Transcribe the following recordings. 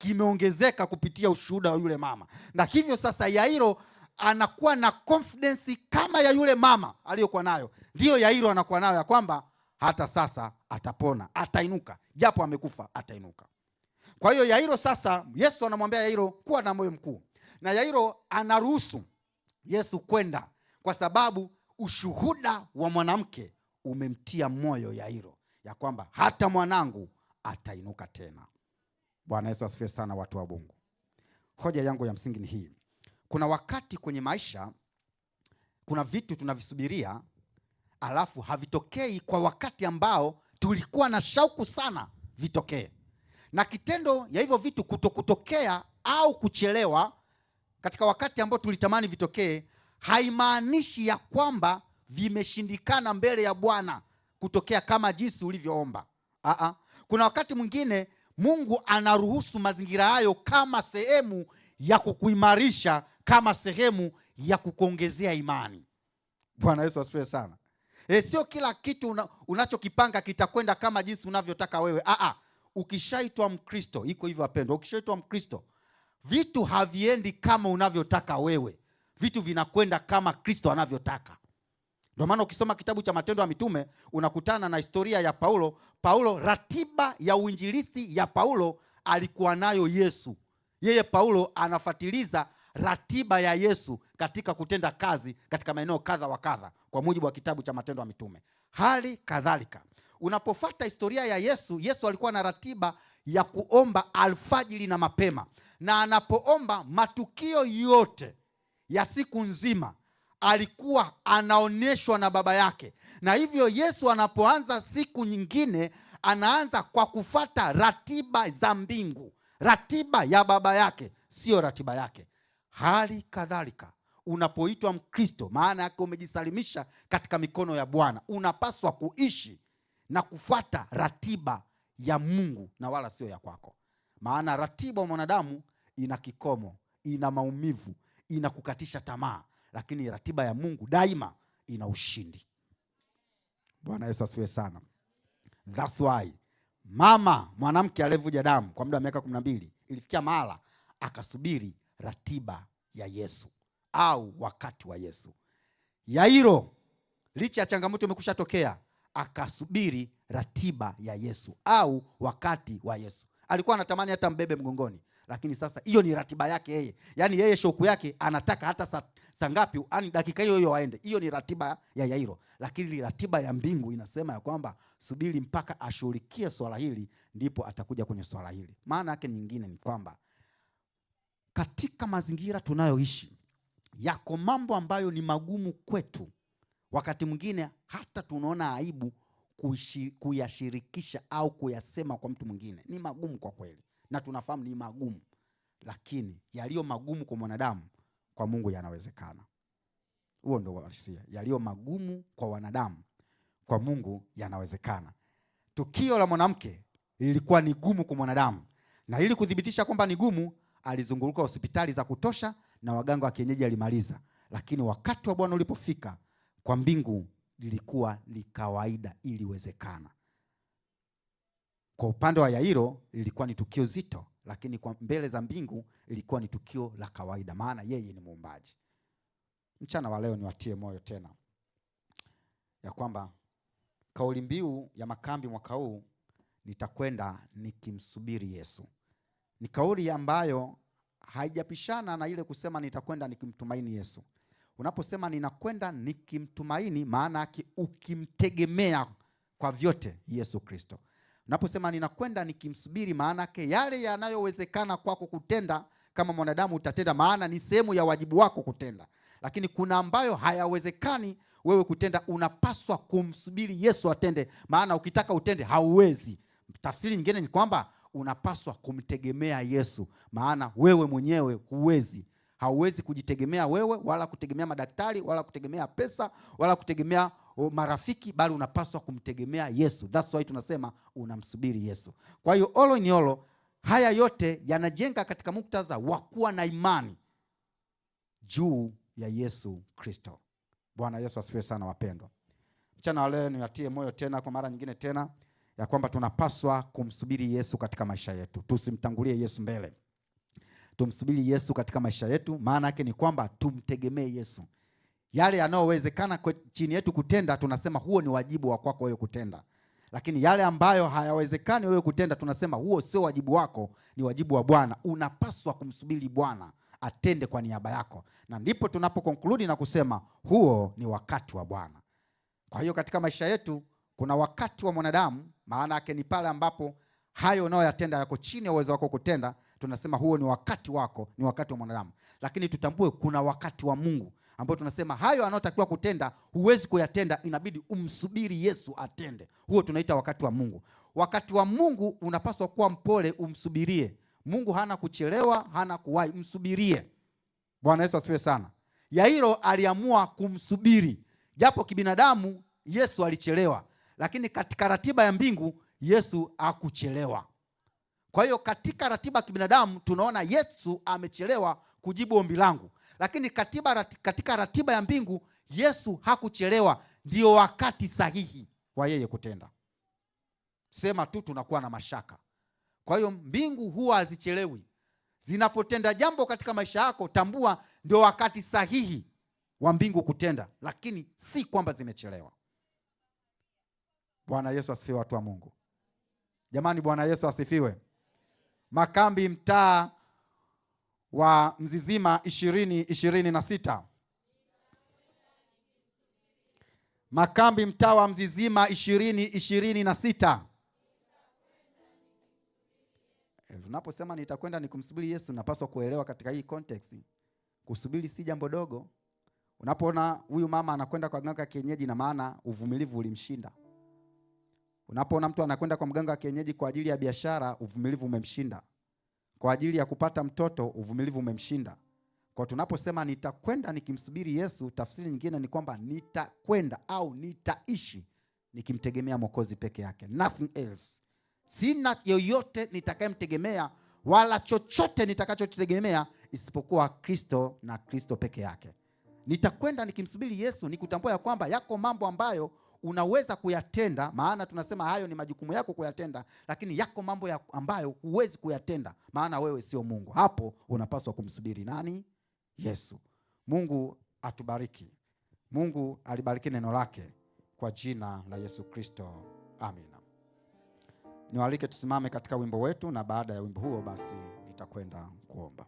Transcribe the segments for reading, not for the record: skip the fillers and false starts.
kimeongezeka kupitia ushuhuda wa yule mama. Na hivyo sasa Yairo anakuwa na confidence kama ya yule mama aliyokuwa nayo. Ndiyo Yairo anakuwa nayo ya kwamba hata sasa atapona, atainuka, japo amekufa atainuka. Kwa hiyo Yairo sasa, Yesu anamwambia Yairo kuwa na moyo mkuu, na Yairo anaruhusu Yesu kwenda kwa sababu ushuhuda wa mwanamke umemtia moyo Yairo ya kwamba hata mwanangu atainuka tena. Bwana Yesu asifiwe sana, watu wa Mungu. Hoja yangu ya msingi ni hii. Kuna wakati kwenye maisha kuna vitu tunavisubiria alafu havitokei kwa wakati ambao tulikuwa na shauku sana vitokee. Na kitendo ya hivyo vitu kutokea au kuchelewa katika wakati ambao tulitamani vitokee haimaanishi ya kwamba vimeshindikana mbele ya Bwana kutokea kama jinsi ulivyoomba. Kuna wakati mwingine Mungu anaruhusu mazingira hayo kama sehemu ya kukuimarisha, kama sehemu ya kukuongezea imani. Bwana Yesu asifiwe sana. Sio kila kitu unachokipanga kitakwenda kama jinsi unavyotaka wewe. Ukishaitwa Mkristo, iko hivyo wapendwa, ukishaitwa Mkristo, vitu haviendi kama unavyotaka wewe. Vitu vinakwenda kama Kristo anavyotaka. Ndio maana ukisoma kitabu cha Matendo ya Mitume unakutana na historia ya Paulo, ratiba ya uinjilisti ya Paulo alikuwa nayo Yesu. Yeye Paulo anafuatiliza ratiba ya Yesu katika kutenda kazi katika maeneo kadha wa kadha kwa mujibu wa kitabu cha Matendo ya Mitume. Hali kadhalika, unapofuata historia ya Yesu alikuwa na ratiba ya kuomba alfajiri na mapema. Na anapoomba matukio yote ya siku nzima alikuwa anaonyeshwa na Baba yake. Na hivyo Yesu anapoanza siku nyingine anaanza kwa kufata ratiba za mbingu, ratiba ya Baba yake, sio ratiba yake. Hali kadhalika, unapoitwa Mkristo, maana yake umejisalimisha katika mikono ya Bwana, unapaswa kuishi na kufuata ratiba ya Mungu na wala sio ya kwako. Maana ratiba ya mwanadamu ina kikomo, ina maumivu, ina kukatisha tamaa, lakini ratiba ya Mungu daima ina ushindi. Bwana Yesu asifiwe sana. That's why mwanamke aliyevuja damu kwa muda wa miaka 12 ilifikia mahala akasubiri ratiba ya Yesu au wakati wa Yesu. Yairo, licha ya changamoto imekusha tokea, akasubiri ratiba ya Yesu au wakati wa Yesu. Alikuwa anatamani hata mbebe mgongoni, lakini sasa hiyo ni ratiba yake yeye. Yaani yeye shauku yake anataka hata saa ngapi, yani dakika hiyo aende. Hiyo ni ratiba ya Yairo. Lakini ratiba ya mbingu inasema ya kwamba subiri mpaka ashughulikie swala hili ndipo atakuja kwenye swala hili. Maana yake nyingine ni kwamba katika mazingira tunayoishi yako mambo ambayo ni magumu kwetu. Wakati mwingine hata tunaona aibu kuyashirikisha au kuyasema kwa mtu mwingine. Ni magumu kwa kweli. Na tunafahamu ni magumu. Lakini yaliyo magumu kwa mwanadamu, kwa Mungu yanawezekana. Huo ndio uhalisia. Yaliyo magumu kwa wanadamu, kwa Mungu yanawezekana. Tukio la mwanamke lilikuwa ni gumu kwa mwanadamu. Na ili kudhibitisha kwamba ni gumu, alizunguka hospitali za kutosha na waganga wa kienyeji alimaliza. Lakini wakati wa Bwana ulipofika, kwa mbingu lilikuwa ni kawaida, iliwezekana. Kwa upande wa Yairo lilikuwa ni tukio zito, lakini kwa mbele za mbingu ilikuwa ni tukio la kawaida, maana yeye ni muumbaji. Mchana wa leo niwatie moyo tena ya kwamba kauli mbiu ya makambi mwaka huu, nitakwenda nikimsubiri Yesu, ni kauli ambayo haijapishana na ile kusema nitakwenda nikimtumaini Yesu. Unaposema ninakwenda nikimtumaini, maana yake ukimtegemea kwa vyote Yesu Kristo. Unaposema ninakwenda nikimsubiri, maana yake yale yanayowezekana kwako kutenda kama mwanadamu utatenda, maana ni sehemu ya wajibu wako kutenda. Lakini kuna ambayo hayawezekani wewe kutenda, unapaswa kumsubiri Yesu atende, maana ukitaka utende hauwezi. Tafsiri nyingine ni kwamba unapaswa kumtegemea Yesu, maana wewe mwenyewe huwezi. Hauwezi kujitegemea wewe, wala kutegemea madaktari, wala kutegemea pesa, wala kutegemea marafiki, bali unapaswa kumtegemea Yesu. That's why tunasema unamsubiri Yesu. Kwa hiyo all in all, haya yote yanajenga katika muktadha wa kuwa na imani juu ya Yesu Kristo. Bwana Yesu asifiwe sana wapendwa. Mchana wa leo niwatie moyo tena kwa mara nyingine tena ya kwamba tunapaswa kumsubiri Yesu katika maisha yetu. Tusimtangulie Yesu mbele. Tumsubiri Yesu katika maisha yetu, maana yake ni kwamba tumtegemee Yesu. Yale yanayowezekana chini yetu kutenda, tunasema huo ni wajibu wa kwako wewe kutenda. Lakini yale ambayo hayawezekani wewe kutenda, tunasema huo sio wajibu wako, ni wajibu wa Bwana. Unapaswa kumsubiri Bwana atende kwa niaba yako. Na ndipo tunapo conclude na kusema huo ni wakati wa Bwana. Kwa hiyo katika maisha yetu kuna wakati wa mwanadamu, maana yake ni pale ambapo hayo unayoyatenda yako chini ya uwezo wako kutenda, tunasema huo ni wakati wako, ni wakati wa mwanadamu. Lakini tutambue kuna wakati wa Mungu ambao tunasema hayo anayotakiwa kutenda huwezi kuyatenda, inabidi umsubiri Yesu atende. Huo tunaita wakati wa Mungu. Wakati wa Mungu unapaswa kuwa mpole, umsubirie. Mungu hana kuchelewa, hana kuwahi, msubirie. Bwana Yesu asifiwe sana. Yairo aliamua kumsubiri. Japo kibinadamu Yesu alichelewa, lakini katika ratiba ya mbingu Yesu hakuchelewa. Kwa hiyo katika ratiba ya kibinadamu tunaona Yesu amechelewa kujibu ombi langu, lakini katika ratiba ya mbingu Yesu hakuchelewa. Ndio wakati sahihi wa yeye kutenda. Sema tu tunakuwa na mashaka. Kwa hiyo mbingu huwa hazichelewi. Zinapotenda jambo katika maisha yako, tambua ndio wakati sahihi wa mbingu kutenda, lakini si kwamba zimechelewa. Bwana Yesu asifiwe, watu wa Mungu. Jamani, Bwana Yesu asifiwe. Makambi mtaa wa Mzizima 2026. Makambi mtaa wa Mzizima 2026. Unaposema nitakwenda nikumsubiri Yesu, napaswa kuelewa katika hii context. Kusubiri si jambo dogo. Unapoona huyu mama anakwenda kwa mganga wa kienyeji, na maana uvumilivu ulimshinda. Unapoona mtu anakwenda kwa mganga wa kienyeji kwa ajili ya biashara, uvumilivu umemshinda. Kwa ajili ya kupata mtoto, uvumilivu umemshinda. Kwa tunaposema nitakwenda nikimsubiri Yesu, tafsiri nyingine ni kwamba nitakwenda au nitaishi nikimtegemea Mwokozi peke yake. Nothing else. Sina yoyote nitakayemtegemea wala chochote nitakachokitegemea isipokuwa Kristo na Kristo peke yake. Nitakwenda nikimsubiri Yesu, nikutambua ya kwamba yako mambo ambayo unaweza kuyatenda, maana tunasema hayo ni majukumu yako kuyatenda, lakini yako mambo ambayo huwezi kuyatenda, maana wewe sio Mungu. Hapo unapaswa kumsubiri nani? Yesu. Mungu atubariki. Mungu alibariki neno lake kwa jina la Yesu Kristo. Amina. Niwaalike tusimame katika wimbo wetu, na baada ya wimbo huo basi nitakwenda kuomba.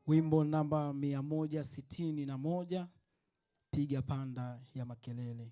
Wimbo namba 161, piga panda ya makelele.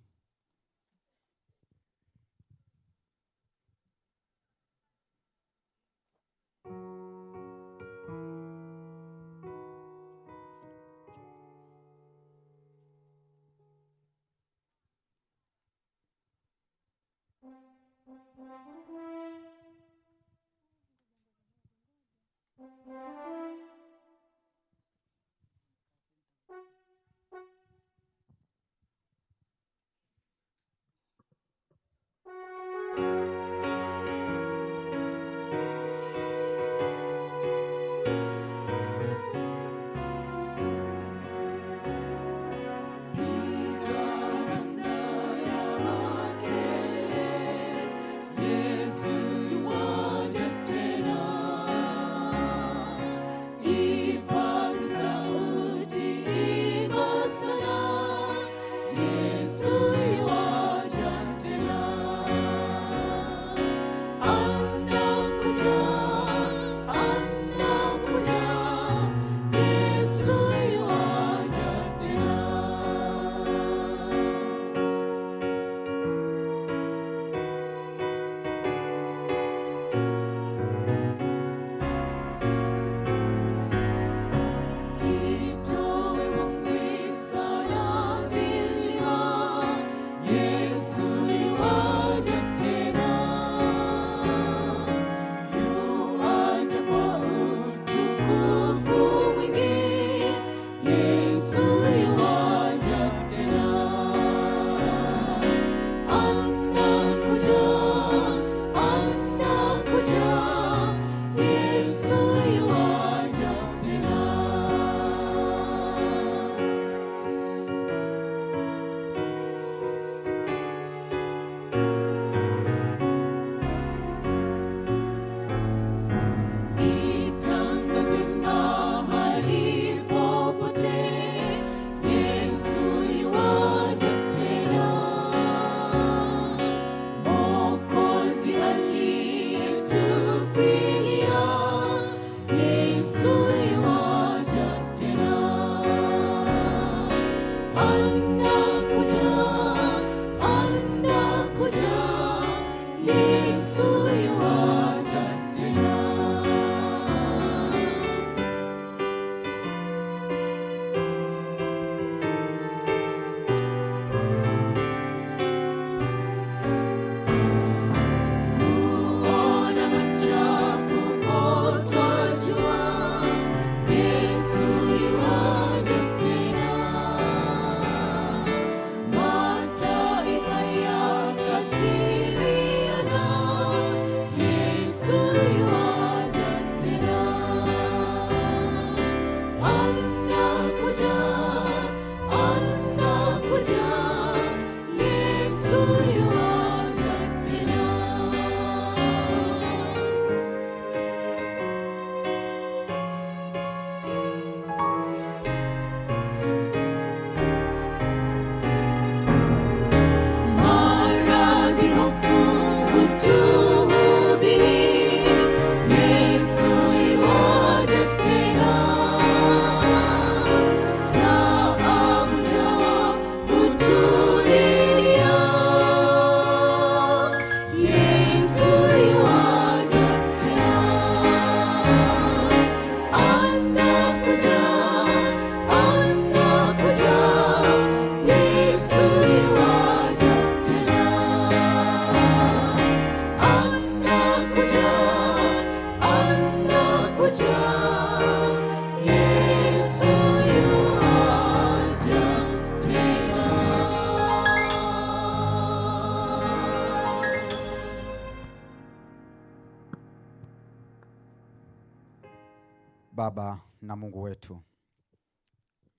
Baba na Mungu wetu,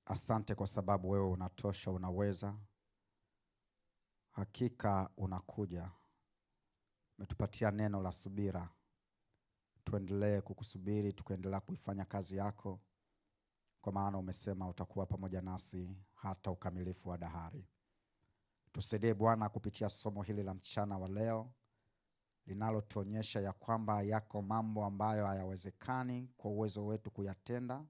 asante kwa sababu wewe unatosha, unaweza. Hakika unakuja. Umetupatia neno la subira. Tuendelee kukusubiri, tukaendelea kuifanya kazi yako, kwa maana umesema utakuwa pamoja nasi hata ukamilifu wa dahari. Tusaidie Bwana kupitia somo hili la mchana wa leo, linalotuonyesha ya kwamba yako mambo ambayo hayawezekani kwa uwezo wetu kuyatenda,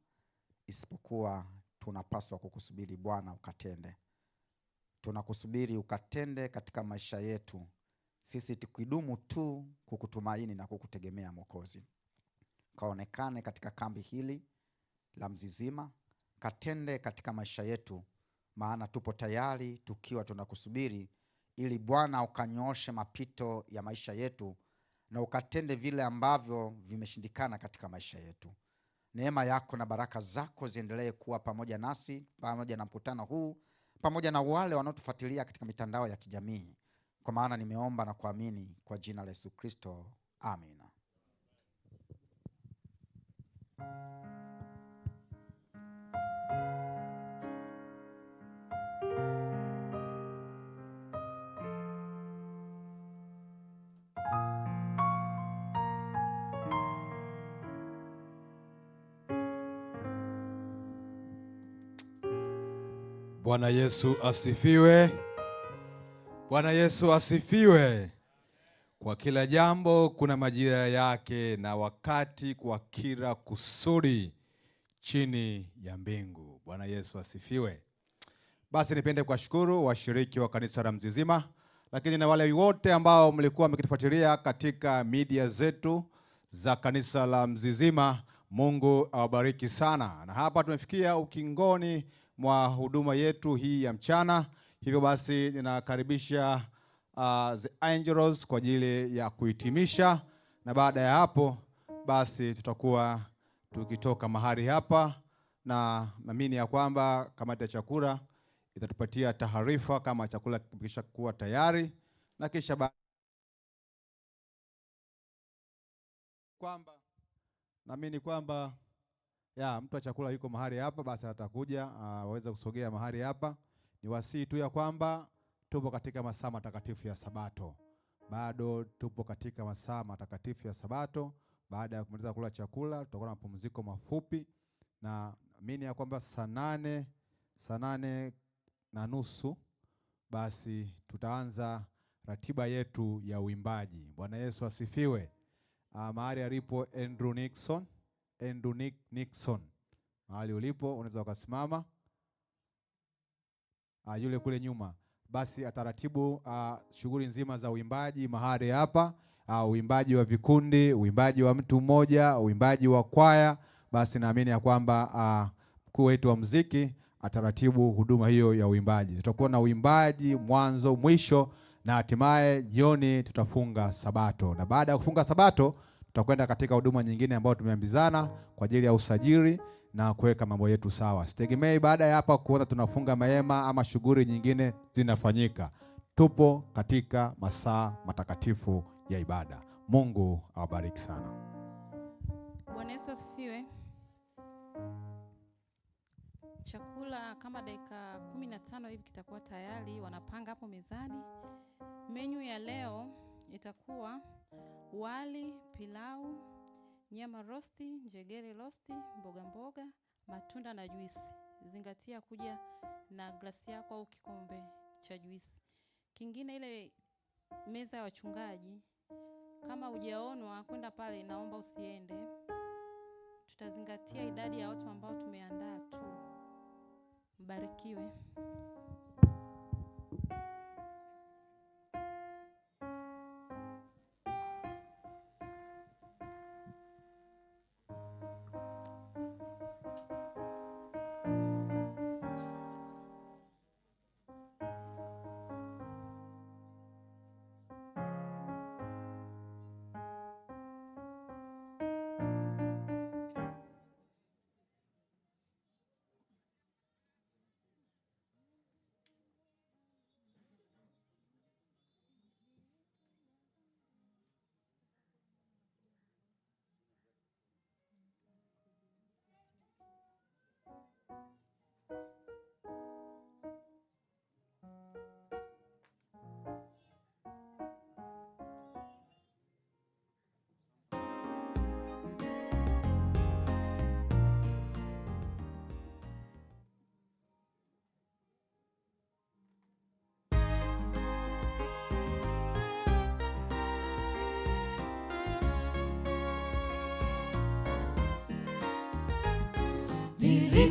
isipokuwa tunapaswa kukusubiri Bwana ukatende. Tunakusubiri ukatende katika maisha yetu, sisi tukidumu tu kukutumaini na kukutegemea Mwokozi. Kaonekane katika kambi hili la Mzizima, katende katika maisha yetu, maana tupo tayari tukiwa tunakusubiri, ili Bwana ukanyooshe mapito ya maisha yetu na ukatende vile ambavyo vimeshindikana katika maisha yetu. Neema yako na baraka zako ziendelee kuwa pamoja nasi, pamoja na mkutano huu, pamoja na wale wanaotufuatilia katika mitandao ya kijamii. Kwa maana nimeomba na kuamini kwa jina la Yesu Kristo. Amina. Bwana Yesu asifiwe. Bwana Yesu asifiwe. Kwa kila jambo kuna majira yake na wakati kwa kila kusudi chini ya mbingu. Bwana Yesu asifiwe. Basi nipende kuwashukuru washiriki wa kanisa la Mzizima, lakini na wale wote ambao mlikuwa mkitufuatilia katika media zetu za kanisa la Mzizima. Mungu awabariki sana. Na hapa tumefikia ukingoni mwa huduma yetu hii ya mchana. Hivyo basi ninakaribisha the angels kwa ajili ya kuhitimisha, na baada ya hapo basi tutakuwa tukitoka mahali hapa, na naamini ya kwamba kamati ya chakula itatupatia taarifa kama chakula kimekwisha kuwa tayari, na kisha kwamba naamini kwamba mtu wa chakula yuko mahali hapa, basi atakuja waweze kusogea mahali hapa. Ni wasii tu ya kwamba tupo katika masaa matakatifu ya Sabato. Bado tupo katika masaa matakatifu ya Sabato. Baada ya kumaliza kula chakula, tutakuwa na mapumziko mafupi, na naamini ya kwamba saa nane na nusu basi tutaanza ratiba yetu ya uimbaji. Bwana Yesu asifiwe. Mahali alipo Andrew Nixon, mahali ulipo unaweza ukasimama. Yule kule nyuma basi ataratibu shughuli nzima za uimbaji mahali hapa. Uimbaji wa vikundi, uimbaji wa mtu mmoja, uimbaji wa kwaya. Basi naamini ya kwamba mkuu wetu wa muziki ataratibu huduma hiyo ya uimbaji. Tutakuwa na uimbaji mwanzo mwisho, na hatimaye jioni tutafunga Sabato. Na baada ya kufunga Sabato tutakwenda katika huduma nyingine ambayo tumeambizana kwa ajili ya usajili na kuweka mambo yetu sawa. Sitegemei baada ya hapa kuona tunafunga mahema ama shughuli nyingine zinafanyika. Tupo katika masaa matakatifu ya ibada. Mungu awabariki sana. Bwana Yesu asifiwe. Chakula kama dakika 15 hivi kitakuwa tayari, wanapanga hapo mezani. Menyu ya leo itakuwa wali, pilau, nyama rosti, njegere rosti, mboga, matunda na juisi. Zingatia kuja na glasi yako au kikombe cha juisi. Kingine, ile meza ya wachungaji, kama hujaonwa kwenda pale, naomba usiende. Tutazingatia idadi ya watu ambao tumeandaa tu. Mbarikiwe.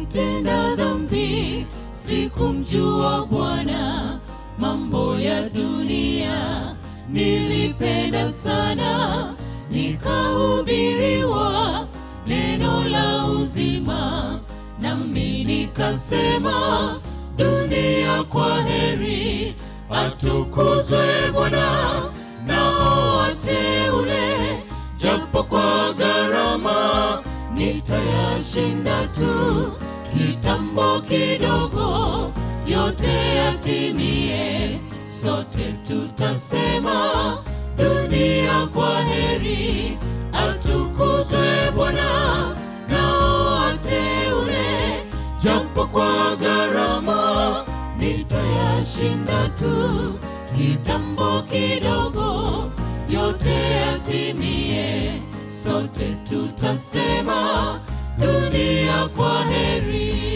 nilitenda dhambi, sikumjua Bwana, mambo ya dunia nilipenda sana, nikahubiriwa neno la uzima, nami nikasema dunia kwa heri, atukuzwe Bwana nao wateule, japo kwa gharama nitayashinda tu, kitambo kidogo yote yatimie, sote tutasema dunia kwa heri, atukuzwe Bwana nao wateule, japo kwa gharama nitayashinda tu, kitambo kidogo yote yatimie, sote tutasema dunia kwa heri.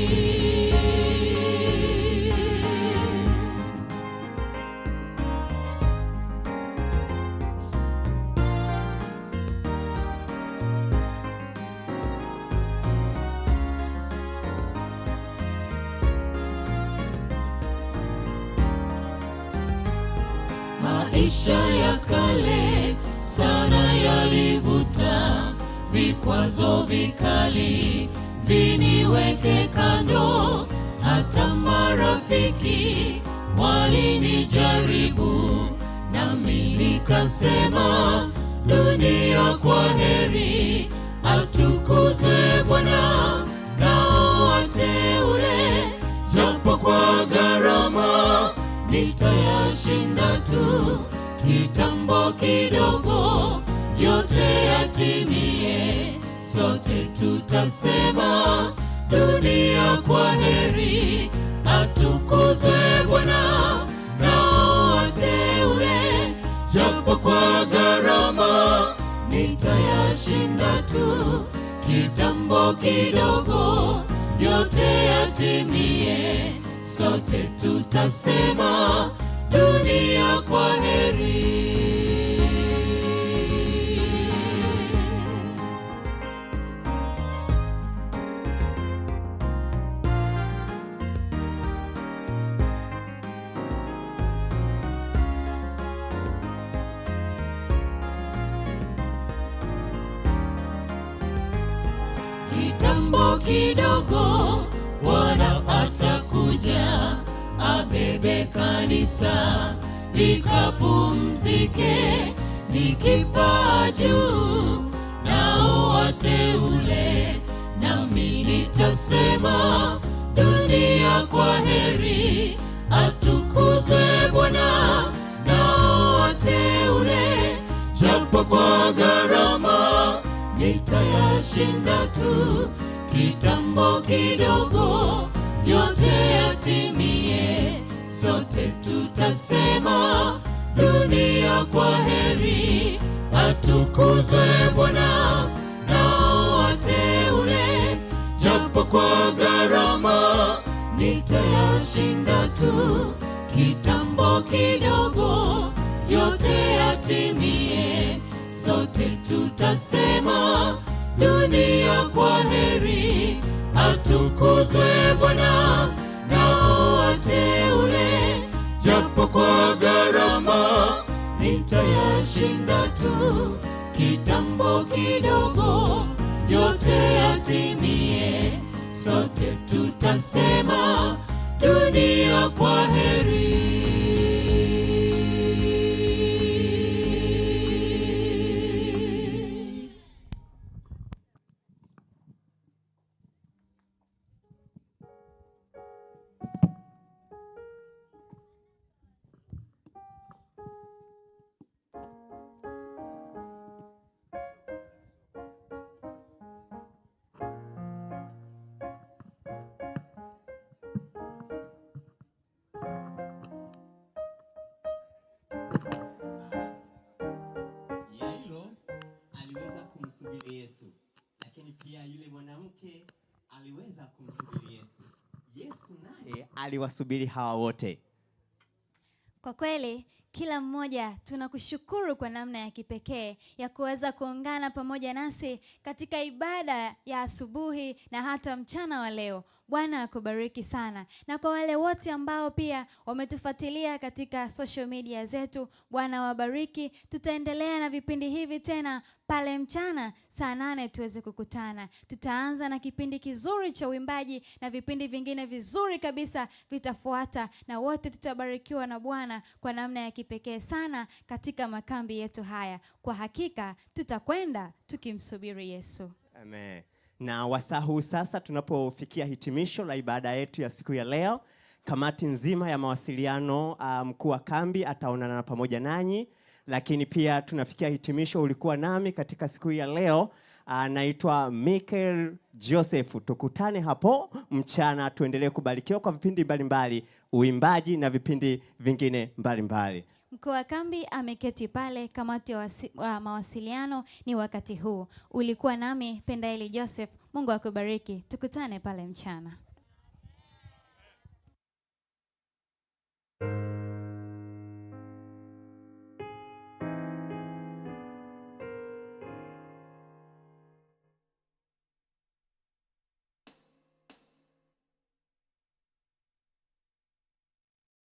Maisha ya kale sana yalivuta, vikwazo vikali viniweke kando, hata marafiki walinijaribu, nami nikasema dunia kwa heri, atukuzwe Bwana nao wateule, japo kwa gharama nitayashinda tu, kitambo kidogo yote yatimie, sote tutasema dunia kwa heri, atukuzwe Bwana nao wateule, japo kwa gharama nitayashinda tu, kitambo kidogo yote yatimie, sote tutasema dunia kwa heri. Kitambo kidogo Bwana atakuja, abebe kanisa likapumzike, nikipaa juu nao wateule, nami nitasema dunia kwa heri, atukuzwe Bwana nao wateule, japo kwa gharama nitayashinda tu, kitambo kidogo yote yatimie, sote tutasema dunia kwa heri, atukuzwe Bwana nao wateule, japo kwa gharama nitayashinda tu, kitambo kidogo yote yatimie, sote tutasema dunia kwa heri, atukuzwe Bwana nao wateule, japo kwa gharama nitayashinda tu, kitambo kidogo yote yatimie, sote tutasema dunia kwa heri. kumsubiri Yesu, lakini pia yule mwanamke aliweza kumsubiri Yesu. Yesu naye aliwasubiri hawa wote. Kwa kweli kila mmoja tunakushukuru kwa namna ya kipekee ya kuweza kuungana pamoja nasi katika ibada ya asubuhi na hata mchana wa leo. Bwana akubariki sana. Na kwa wale wote ambao pia wametufuatilia katika social media zetu, Bwana wabariki. Tutaendelea na vipindi hivi tena pale mchana saa 8 tuweze kukutana. Tutaanza na kipindi kizuri cha uimbaji na vipindi vingine vizuri kabisa vitafuata, na wote tutabarikiwa na Bwana kwa namna ya kipekee sana katika makambi yetu haya. Kwa hakika tutakwenda tukimsubiri Yesu. Amen. Na wasaa huu sasa tunapofikia hitimisho la ibada yetu ya siku ya leo, kamati nzima ya mawasiliano, mkuu wa kambi ataonana pamoja nanyi, lakini pia tunafikia hitimisho. Ulikuwa nami katika siku ya leo, naitwa Michael Joseph. Tukutane hapo mchana, tuendelee kubarikiwa kwa vipindi mbalimbali, uimbaji na vipindi vingine mbalimbali. Mkuu wa kambi ameketi pale, kamati ya mawasiliano ni wakati huu. Ulikuwa nami Pendaeli Joseph. Mungu akubariki. Tukutane pale mchana.